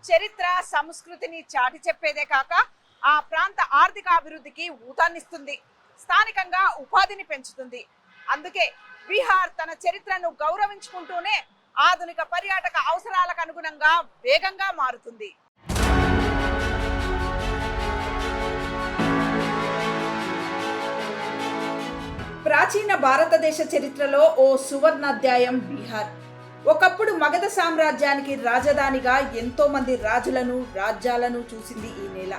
చరిత్ర సంస్కృతిని చాటి చెప్పేదే కాక ఆ ప్రాంత ఆర్థిక అభివృద్ధికి ఊతాన్నిస్తుంది, స్థానికంగా ఉపాధిని పెంచుతుంది. అందుకే బీహార్ తన చరిత్రను గౌరవించుకుంటూనే ఆధునిక పర్యాటక అవసరాలకు అనుగుణంగా వేగంగా మారుతుంది. ప్రాచీన భారతదేశ చరిత్రలో ఓ సువర్ణాధ్యాయం బీహార్. ఒకప్పుడు మగధ సామ్రాజ్యానికి రాజధానిగా ఎంతో మంది రాజులను రాజ్యాలను చూసింది ఈ నేల.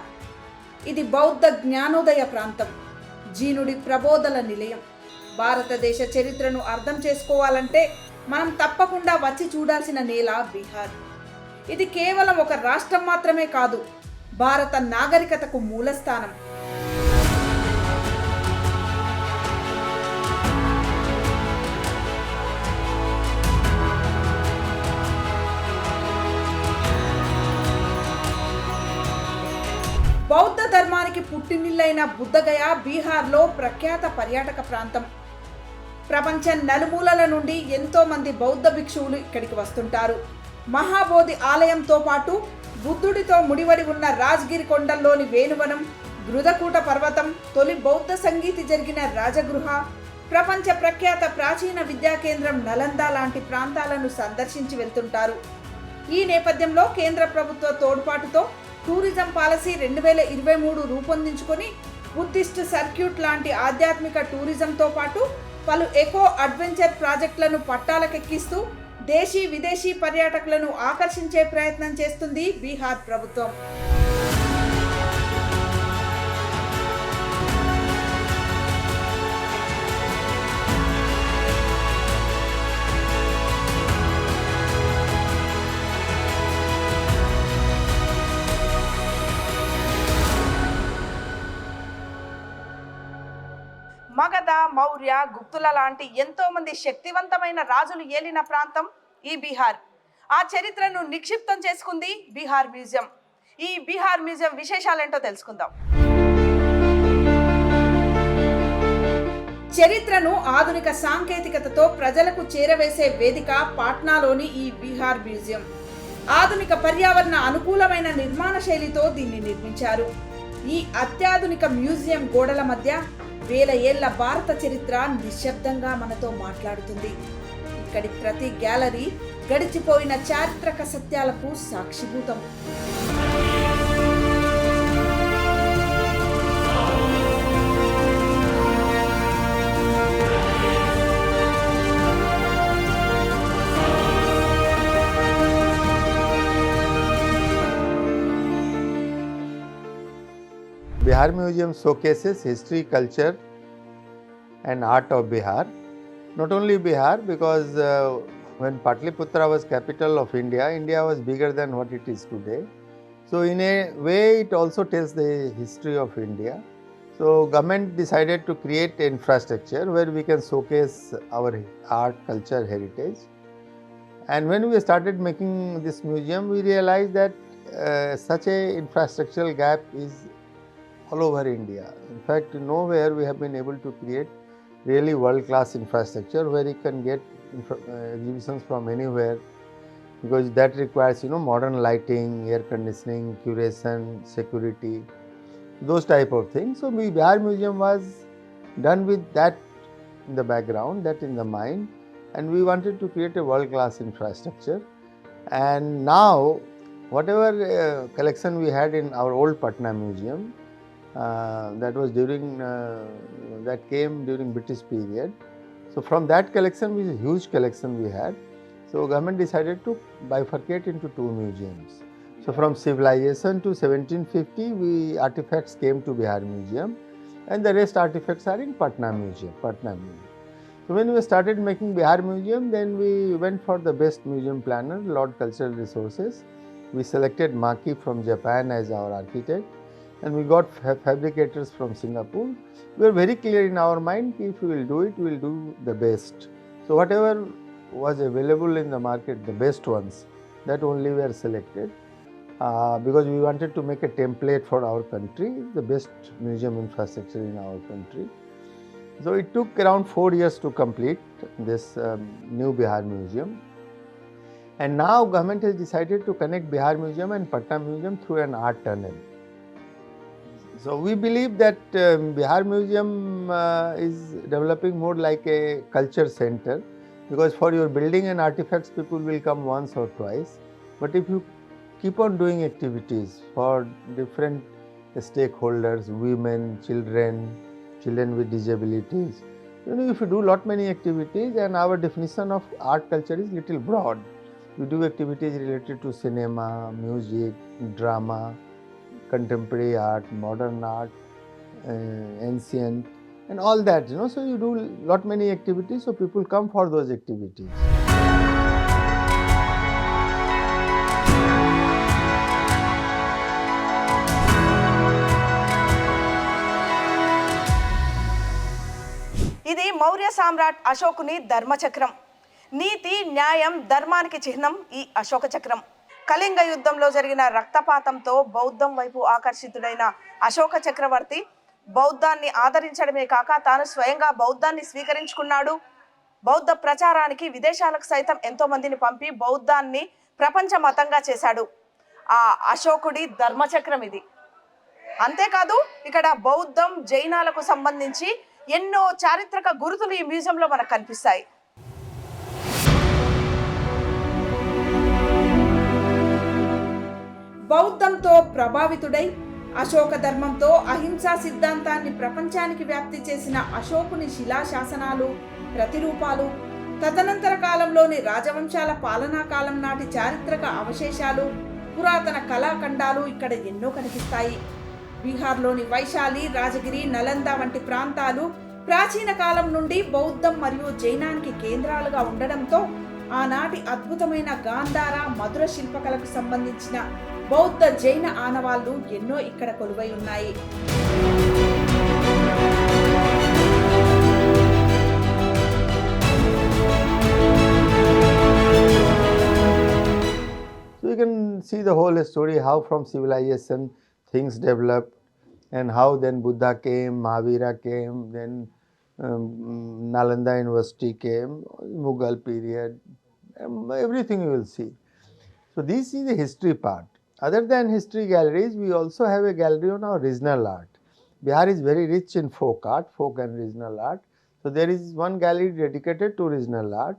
ఇది బౌద్ధ జ్ఞానోదయ ప్రాంతం, జీనుడి ప్రబోధల నిలయం. భారతదేశ చరిత్రను అర్థం చేసుకోవాలంటే మనం తప్పకుండా వచ్చి చూడాల్సిన నేల బీహార్. ఇది కేవలం ఒక రాష్ట్రం మాత్రమే కాదు, భారత నాగరికతకు మూలస్థానం. బౌద్ధ ధర్మానికి పుట్టినిల్లైన బుద్ధగయ బీహార్లో ప్రఖ్యాత పర్యాటక ప్రాంతం. ప్రపంచం నలుమూలల నుండి ఎంతో మంది బౌద్ధ భిక్షువులు ఇక్కడికి వస్తుంటారు. మహాబోధి ఆలయంతో పాటు బుద్ధుడితో ముడివడి ఉన్న రాజ్గిరి కొండల్లోని వేణువనం, గృధకూట పర్వతం, తొలి బౌద్ధ సంగీతి జరిగిన రాజగృహ, ప్రపంచ ప్రఖ్యాత ప్రాచీన విద్యా కేంద్రం నలంద లాంటి ప్రాంతాలను సందర్శించి వెళ్తుంటారు. ఈ నేపథ్యంలో కేంద్ర ప్రభుత్వ తోడ్పాటుతో టూరిజం పాలసీ 2023 రూపొందించుకొని బుద్ధిస్ట్ సర్క్యూట్ లాంటి ఆధ్యాత్మిక టూరిజంతో పాటు పలు ఎకో అడ్వెంచర్ ప్రాజెక్టులను పట్టాలకెక్కిస్తూ దేశీ విదేశీ పర్యాటకులను ఆకర్షించే ప్రయత్నం చేస్తుంది బీహార్ ప్రభుత్వం. మగధ, మౌర్య, గుప్తుల లాంటి ఎంతో మంది శక్తివంతమైన రాజులు ఏలిన ప్రాంతం ఈ బీహార్. ఆ చరిత్రను నిక్షిప్తం చేసుకుంది బీహార్ మ్యూజియం. ఈ బీహార్ మ్యూజియం విశేషాలేంటో తెలుసుకుందాం. చరిత్రను ఆధునిక సాంకేతికతతో ప్రజలకు చేరవేసే వేదిక పాట్నాలోని ఈ బీహార్ మ్యూజియం. ఆధునిక పర్యావరణ అనుకూలమైన నిర్మాణ శైలితో దీన్ని నిర్మించారు. ఈ అత్యాధునిక మ్యూజియం గోడల మధ్య వేల ఏళ్ల భారత చరిత్ర నిశ్శబ్దంగా మనతో మాట్లాడుతుంది. ఇక్కడి ప్రతి గ్యాలరీ గడిచిపోయిన చారిత్రక సత్యాలకు సాక్షిభూతం. Bihar Museum showcases history, culture and art of Bihar. Not only Bihar, because when Patliputra was capital of India, India was bigger than what it is today. So in a way it also tells the history of India. So government decided to create infrastructure where we can showcase our art, culture, heritage. And when we started making this museum, we realized that such a infrastructural gap is all over India. In fact, nowhere we have been able to create really world-class infrastructure where you can get exhibitions from anywhere, because that requires modern lighting, air conditioning, curation, security, those type of things. So Bihar Museum was done with that in the background, that in the mind, and we wanted to create a world-class infrastructure. And now whatever collection we had in our old Patna Museum, that was that came during British period. So from that collection, which is a huge collection we had, so government decided to bifurcate into two museums. So from civilization to 1750, artifacts came to Bihar Museum, and the rest artifacts are in Patna Museum. So when we started making Bihar Museum, then we went for the best museum planner, Lord Cultural Resources. We selected Maki from Japan as our architect, and we got fabricators from Singapore. We were very clear in our mind, if we will do it, we will do the best. So whatever was available in the market, the best ones, that only were selected, because we wanted to make a template for our country, the best museum infrastructure in our country. So it took around 4 years to complete this new Bihar Museum. And now government has decided to connect Bihar Museum and Patna Museum through an art tunnel. So we believe that Bihar Museum is developing more like a culture center, because for your building and artifacts people will come once or twice. But if you keep on doing activities for different stakeholders, women, children with disabilities, if you do lot many activities, and our definition of art culture is little broad. We do activities related to cinema, music, drama, contemporary art, modern art, ancient, and all that, so you do lot many activities, so people come for those activities. ఇది మౌర్య సామ్రాట్ అశోకుని ధర్మచక్రం. నీతి, న్యాయం, ధర్మానికి చిహ్నం ఈ అశోక చక్రం. కళింగ యుద్ధంలో జరిగిన రక్తపాతంతో బౌద్ధం వైపు ఆకర్షితుడైన అశోక చక్రవర్తి బౌద్ధాన్ని ఆదరించడమే కాక తాను స్వయంగా బౌద్ధాన్ని స్వీకరించుకున్నాడు. బౌద్ధ ప్రచారానికి విదేశాలకు సైతం ఎంతో మందిని పంపి బౌద్ధాన్ని ప్రపంచ మతంగా చేశాడు. ఆ అశోకుడి ధర్మచక్రం ఇది. అంతేకాదు ఇక్కడ బౌద్ధం, జైనాలకు సంబంధించి ఎన్నో చారిత్రక గుర్తులు ఈ మ్యూజియంలో మనకు కనిపిస్తాయి. బౌద్ధంతో ప్రభావితుడై అశోక ధర్మంతో అహింసా సిద్ధాంతాన్ని ప్రపంచానికి వ్యాప్తి చేసిన అశోకుని శిలాశాసనాలు, ప్రతిరూపాలు, తదనంతర కాలంలోని రాజవంశాల పాలనా కాలం నాటి చారిత్రక అవశేషాలు, పురాతన కళాఖండాలు ఇక్కడ ఎన్నో కనిపిస్తాయి. బీహార్లోని వైశాలి, రాజగిరి, నలంద వంటి ప్రాంతాలు ప్రాచీన కాలం నుండి బౌద్ధం మరియు జైనానికి కేంద్రాలుగా ఉండడంతో ఆనాటి అద్భుతమైన గాంధార, మధుర శిల్పకళకు సంబంధించిన బౌద్ధ, జైన ఆనవాళ్లు ఎన్నో ఇక్కడ కొలువై ఉన్నాయి. So you can see the whole story, how from civilization things developed, and how then Buddha came, Mahavira came, then Nalanda University came, Mughal period, everything you will see. So this is the history part. Other than history galleries, we also have a gallery on our regional art. Bihar is very rich in folk art, folk and regional art. So there is one gallery dedicated to regional art.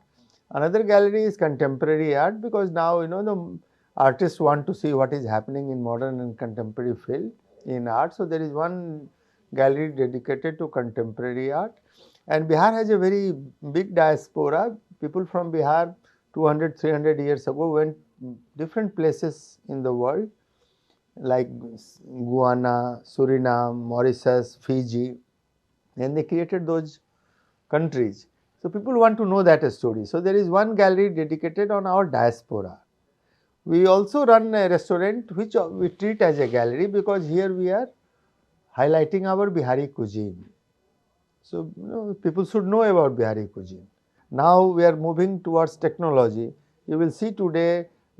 Another gallery is contemporary art, because now the artists want to see what is happening in modern and contemporary field in art. So there is one gallery dedicated to contemporary art. And Bihar has a very big diaspora. People from Bihar 200-300 years ago went different places in the world, like Guyana, Suriname, Mauritius, Fiji, and they created those countries. So people want to know that story. So there is one gallery dedicated on our diaspora. We also run a restaurant which we treat as a gallery, because here we are highlighting our Bihari cuisine. So people should know about Bihari cuisine. Now we are moving towards technology. You will see today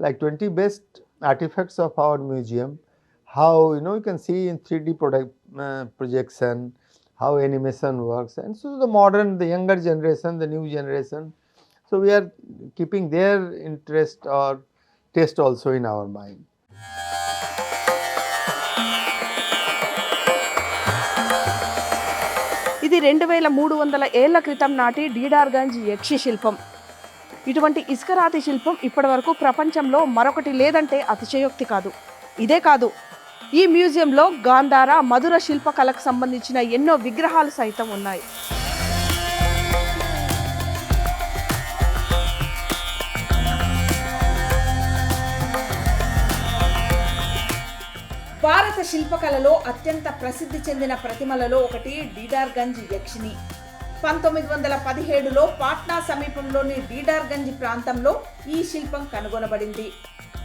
like 20 best artifacts of our museum, how you can see in 3D projection, how animation works, and so the younger generation, the new generation. So we are keeping their interest or taste also in our mind. ఇది 2300 ఏళ్ల క్రితం నాటి డీడార్గంజ్ యక్షి శిల్పం. ఇటువంటి ఇసుకరాతి శిల్పం ఇప్పటివరకు ప్రపంచంలో మరొకటి లేదంటే అతిశయోక్తి కాదు. ఇదే కాదు, ఈ మ్యూజియంలో గాంధార, మధుర శిల్పకళకు సంబంధించిన ఎన్నో విగ్రహాలు సైతం ఉన్నాయి. భారత శిల్పకళలో అత్యంత ప్రసిద్ధి చెందిన ప్రతిమలలో ఒకటి డీడార్గంజ్ యక్షిని. 1917లో పాట్నా సమీపంలోని డీడార్గంజ్ ప్రాంతంలో ఈ శిల్పం కనుగొనబడింది.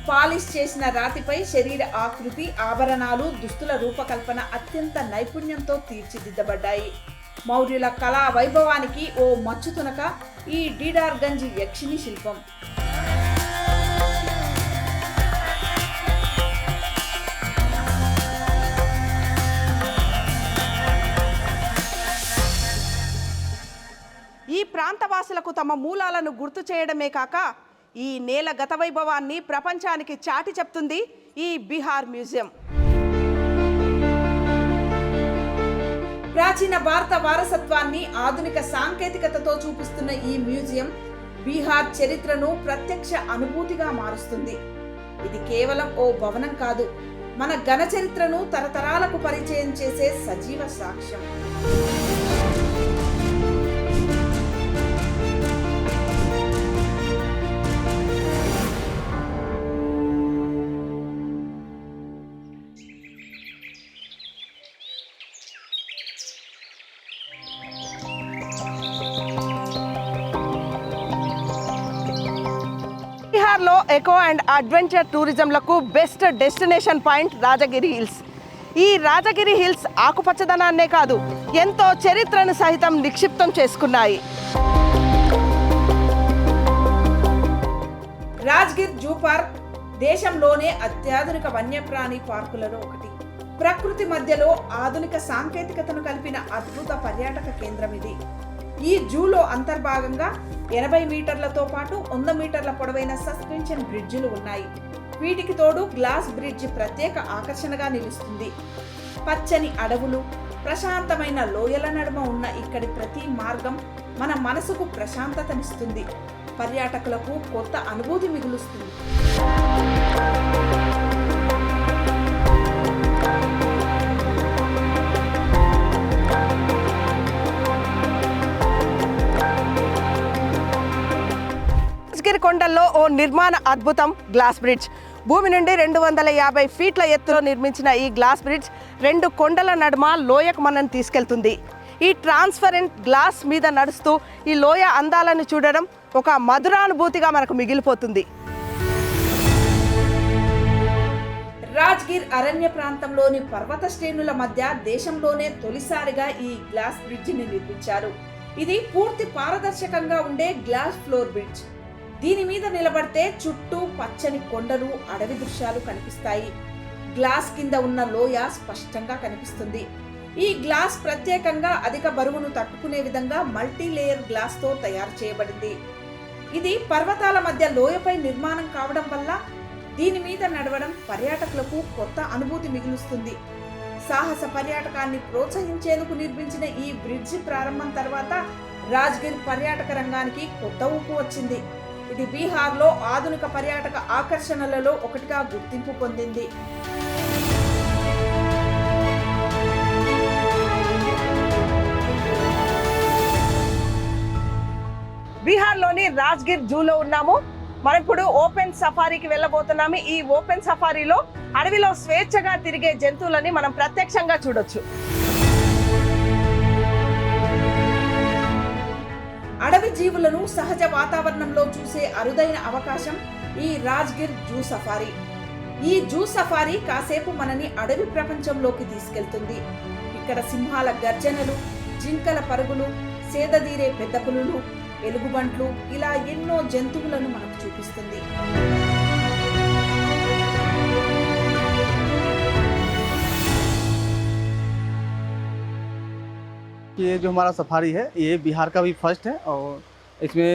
పాలిష్ చేసిన రాతిపై శరీర ఆకృతి, ఆభరణాలు, దుస్తుల రూపకల్పన అత్యంత నైపుణ్యంతో తీర్చిదిద్దబడ్డాయి. మౌర్యుల కళా వైభవానికి ఓ మచ్చుతునక ఈ డీడార్గంజ్ యక్షిని శిల్పం. ఈ ప్రాంతవాసులకు తమ మూలాలను గుర్తు చేయడమే కాక ఈ నేల గత వైభవాన్ని ప్రపంచానికి చాటి చెప్తుంది ఈ బీహార్ మ్యూజియం. ప్రాచీన భారత వారసత్వాన్ని ఆధునిక సాంకేతికతతో చూపిస్తున్న ఈ మ్యూజియం బీహార్ చరిత్రను ప్రత్యక్ష అనుభూతిగా మారుస్తుంది. ఇది కేవలం ఓ భవనం కాదు, మన ఘన చరిత్రను తరతరాలకు పరిచయం చేసే సజీవ సాక్ష్యం. బీహార్లో ఎకో అండ్ అడ్వెంచర్ టూరిజంలకు best destination point Rajgir hills. ఈ రాజగిరి హిల్స్ ఆకుపచ్చదనాన్నే కాదు, ఎంతో చరిత్రను సహితం నిక్షిప్తం చేసుకున్నాయి. రాజ్గిర్ జూ పార్క్ దేశంలోనే అత్యాధునిక వన్యప్రాణి పార్కులలో ఒకటి. ప్రకృతి మధ్యలో ఆధునిక సాంకేతికతను కలిపిన అద్భుత పర్యాటక కేంద్రం ఇది. ఈ జూలో అంతర్భాగంగా 80 మీటర్లతో పాటు 100 మీటర్ల పొడవైన సస్పెన్షన్ బ్రిడ్జిలు ఉన్నాయి. వీటికి తోడు గ్లాస్ బ్రిడ్జ్ ప్రత్యేక ఆకర్షణగా నిలుస్తుంది. పచ్చని అడవులు, ప్రశాంతమైన లోయల నడుమ ఉన్న ఇక్కడి ప్రతి మార్గం మన మనసుకు ప్రశాంతతనిస్తుంది, పర్యాటకులకు కొత్త అనుభూతి మిగులుస్తుంది. కొండల్లో ఓ నిర్మాణ అద్భుతం గ్లాస్ బ్రిడ్జ్. భూమి నుండి 250 ఫీట్ల ఎత్తులో నిర్మించిన ఈ గ్లాస్ బ్రిడ్జ్ 2 కొండల నడుమ లోయకు మనల్ని తీసుకెళ్తుంది. ఈ ట్రాన్స్పరెంట్ గ్లాస్ మీద నడుస్తూ ఈ లోయ అందాలను చూడడం ఒక మధురానుభూతిగా మనకు మిగిలిపోతుంది. రాజ్గిర్ అరణ్య ప్రాంతంలోని పర్వత శ్రేణుల మధ్య దేశంలోనే తొలిసారిగా ఈ గ్లాస్ బ్రిడ్జిని నిర్మించారు. ఇది పూర్తి పారదర్శకంగా ఉండే గ్లాస్ ఫ్లోర్ బ్రిడ్జ్. దీని మీద నిలబడితే చుట్టూ పచ్చని కొండలు, అడవి దృశ్యాలు కనిపిస్తాయి. గ్లాస్ కింద ఉన్న లోయ స్పష్టంగా కనిపిస్తుంది. ఈ గ్లాస్ ప్రత్యేకంగా అధిక బరువును తట్టుకునే విధంగా మల్టీ లేయర్ గ్లాస్ తో తయారు చేయబడింది. ఇది పర్వతాల మధ్య లోయపై నిర్మాణం కావడం వల్ల దీని మీద నడవడం పర్యాటకులకు కొత్త అనుభూతి మిగులుస్తుంది. సాహస పర్యాటకాన్ని ప్రోత్సహించేందుకు నిర్మించిన ఈ బ్రిడ్జి ప్రారంభం తర్వాత రాజ్గిర్ పర్యాటక రంగానికి కొత్త ఊపు వచ్చింది. ఇది బీహార్లో ఆధునిక పర్యాటక ఆకర్షణలలో ఒకటిగా గుర్తింపు పొందింది. బీహార్లోని రాజ్గిర్ జూలో ఉన్నాము. మనం ఇప్పుడు ఓపెన్ సఫారీకి వెళ్ళబోతున్నాము. ఈ ఓపెన్ సఫారీలో అడవిలో స్వేచ్ఛగా తిరిగే జంతువులని మనం ప్రత్యక్షంగా చూడొచ్చు. అడవి జీవులను సహజ వాతావరణంలో చూసే అరుదైన అవకాశం ఈ రాజ్గిర్ జూ సఫారీ. ఈ జూ సఫారీ కాసేపు మనని అడవి ప్రపంచంలోకి తీసుకెళ్తుంది. ఇక్కడ సింహాల గర్జనలు, జింకల పరుగులు, సేదదీరే పెద్ద పులులు, ఎలుగుబంట్లు, ఇలా ఎన్నో జంతువులను మనకు చూపిస్తుంది. ये जो हमारा सफारी है ये बिहार का भी फर्स्ट है और इसमें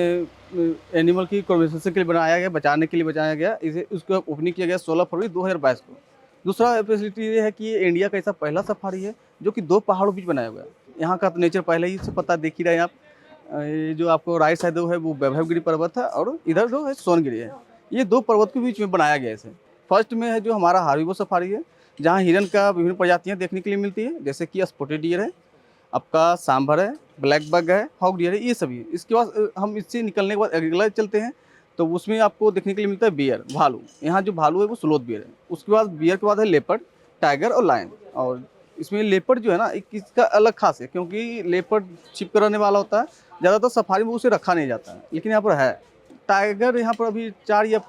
एनिमल की कन्वर्सेशन के लिए बनाया गया, बचाने के लिए बनाया गया. इसे उसको ओपनिंग किया गया 16 फरवरी 2022 को. दूसरा फैसिलिटी ये है कि ये इंडिया का ऐसा पहला सफारी है जो कि 2 पहाड़ों बीच बनाया गया. यहाँ का तो नेचर पहले ही से पता देख ही रहे हैं आप. ये जो आपको राइट साइड है वो वैभवगिरी पर्वत है और इधर जो है सोनगिरी है. ये 2 पर्वत के बीच में बनाया गया इसे. फर्स्ट में है जो हमारा हार्विवो सफारी है, जहाँ हिरन का विभिन्न प्रजातियाँ देखने के लिए मिलती है, जैसे कि स्पॉटेड डियर है, आपका सांभर है, ब्लैक बग है, हॉग डियर है, ये सभी. इसके बाद हम इससे निकलने के बाद अगला चलते हैं तो उसमें आपको देखने के लिए मिलता है बियर, भालू. यहाँ जो भालू है वो स्लोथ बियर है. उसके बाद बियर के बाद है लेपर्ड, टाइगर और लायन. और इसमें लेपर्ड जो है ना एक इसका अलग खास है, क्योंकि लेपर्ड छिप कर रहने वाला होता है. ज़्यादातर सफारी में उसे रखा नहीं जाता है, लेकिन यहाँ पर है. टाइगर यहाँ पर अभी 4 या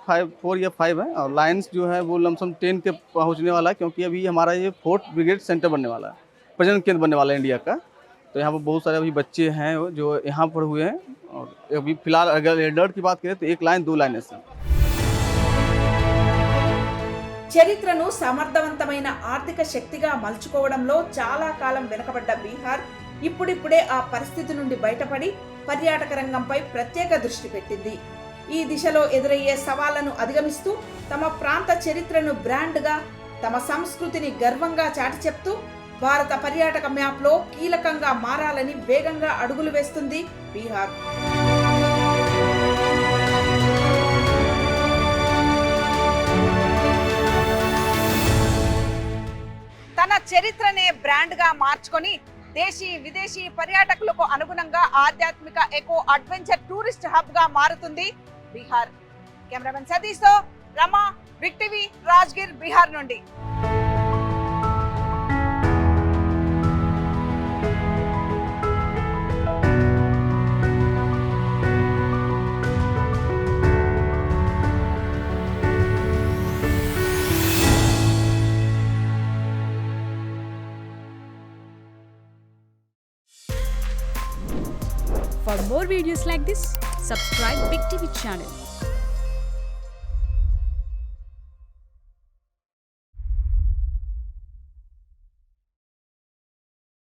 5 है और लायंस जो है वो लमसम 10 के पहुँचने वाला है, क्योंकि अभी हमारा ये 4th ब्रिगेड सेंटर बनने वाला है, प्रजनन केंद्र बनने वाला है इंडिया का. तो यहाँ पर बहुत सारे अभी बच्चे हैं जो यहाँ पर हुए हैं. और अभी फिलहाल अगर एडल्ट की बात करें तो 1 लाइन 2 लाइन है. చరిత్రను సమర్థవంతమైన ఆర్థిక శక్తిగా మలుచుకోవడంలో చాలా కాలం వెనుకబడ్డ బీహార్ ఇప్పుడిప్పుడే ఆ పరిస్థితి నుండి బయటపడి పర్యాటక రంగంపై ప్రత్యేక దృష్టి పెట్టింది. ఈ దిశలో ఎదురయ్యే సవాళ్లను అధిగమిస్తూ తమ ప్రాంత చరిత్రను బ్రాండ్గా, తమ సంస్కృతిని గర్వంగా చాటి చెప్తూ భారత పర్యాటక మ్యాప్లో కీలకంగా మారాలని వేగంగా అడుగులు వేస్తుంది బీహార్. తన చరిత్రనే బ్రాండ్గా మార్చుకొని దేశీ విదేశీ పర్యాటకులకు అనుగుణంగా ఆధ్యాత్మిక ఎకో అడ్వెంచర్ టూరిస్ట్ హబ్గా మారుతుంది బీహార్. కెమెరామెన్ సతీష్తో రమా, బిగ్ టీవీ, రాజ్గిర్, బీహార్ నుండి. For more videos like this, subscribe Big TV channel.